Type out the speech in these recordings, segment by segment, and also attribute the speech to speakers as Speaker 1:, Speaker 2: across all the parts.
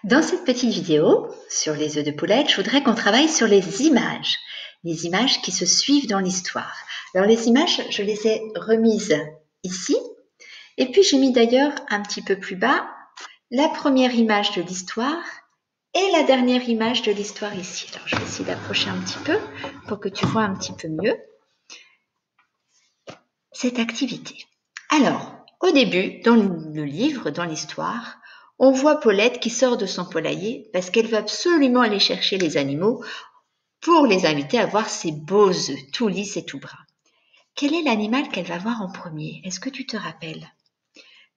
Speaker 1: Dans cette petite vidéo sur les œufs de poulette, je voudrais qu'on travaille sur les images qui se suivent dans l'histoire. Alors les images, je les ai remises ici, et puis j'ai mis d'ailleurs un petit peu plus bas la première image de l'histoire et la dernière image de l'histoire ici. Alors je vais essayer d'approcher un petit peu pour que tu vois un petit peu mieux cette activité. Alors, au début, dans le livre, dans l'histoire, on voit Paulette qui sort de son poulailler parce qu'elle veut absolument aller chercher les animaux pour les inviter à voir ses beaux œufs, tout lisses et tout bruns. Quel est l'animal qu'elle va voir en premier? Est-ce que tu te rappelles?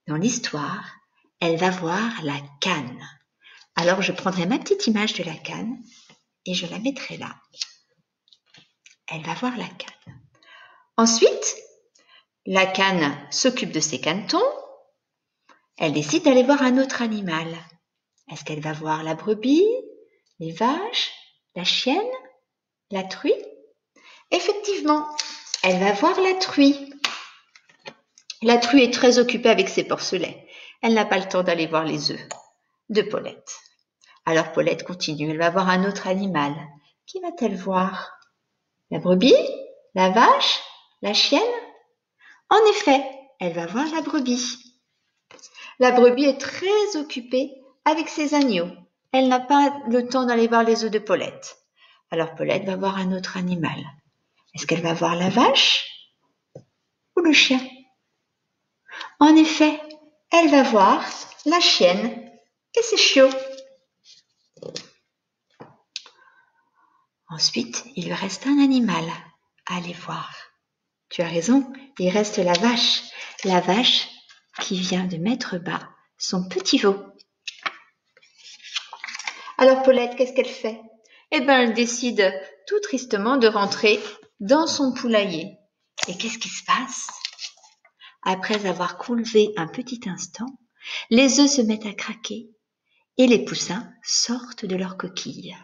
Speaker 1: Dans l'histoire, elle va voir la cane. Alors, je prendrai ma petite image de la cane et je la mettrai là. Elle va voir la cane. Ensuite, la cane s'occupe de ses canetons. Elle décide d'aller voir un autre animal. Est-ce qu'elle va voir la brebis, les vaches, la chienne, la truie? Effectivement, elle va voir la truie. La truie est très occupée avec ses porcelets. Elle n'a pas le temps d'aller voir les œufs de Paulette. Alors Paulette continue, elle va voir un autre animal. Qui va-t-elle voir? La brebis? La vache? La chienne? En effet, elle va voir la brebis. La brebis est très occupée avec ses agneaux. Elle n'a pas le temps d'aller voir les œufs de Paulette. Alors Paulette va voir un autre animal. Est-ce qu'elle va voir la vache ou le chien? En effet, elle va voir la chienne et ses chiots. Ensuite, il lui reste un animal à aller voir. Tu as raison, il reste la vache qui vient de mettre bas son petit veau. Alors Paulette, qu'est-ce qu'elle fait? Eh bien, elle décide tout tristement de rentrer dans son poulailler. Et qu'est-ce qui se passe? Après avoir couvé un petit instant, les œufs se mettent à craquer et les poussins sortent de leur coquille.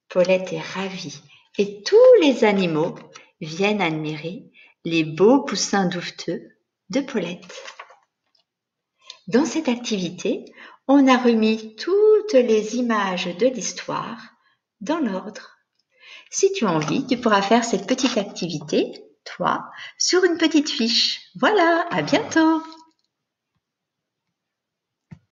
Speaker 1: Paulette est ravie et tous les animaux viennent admirer les beaux poussins douveteux de Paulette. Dans cette activité, on a remis toutes les images de l'histoire dans l'ordre. Si tu as envie, tu pourras faire cette petite activité, toi, sur une petite fiche. Voilà, à bientôt!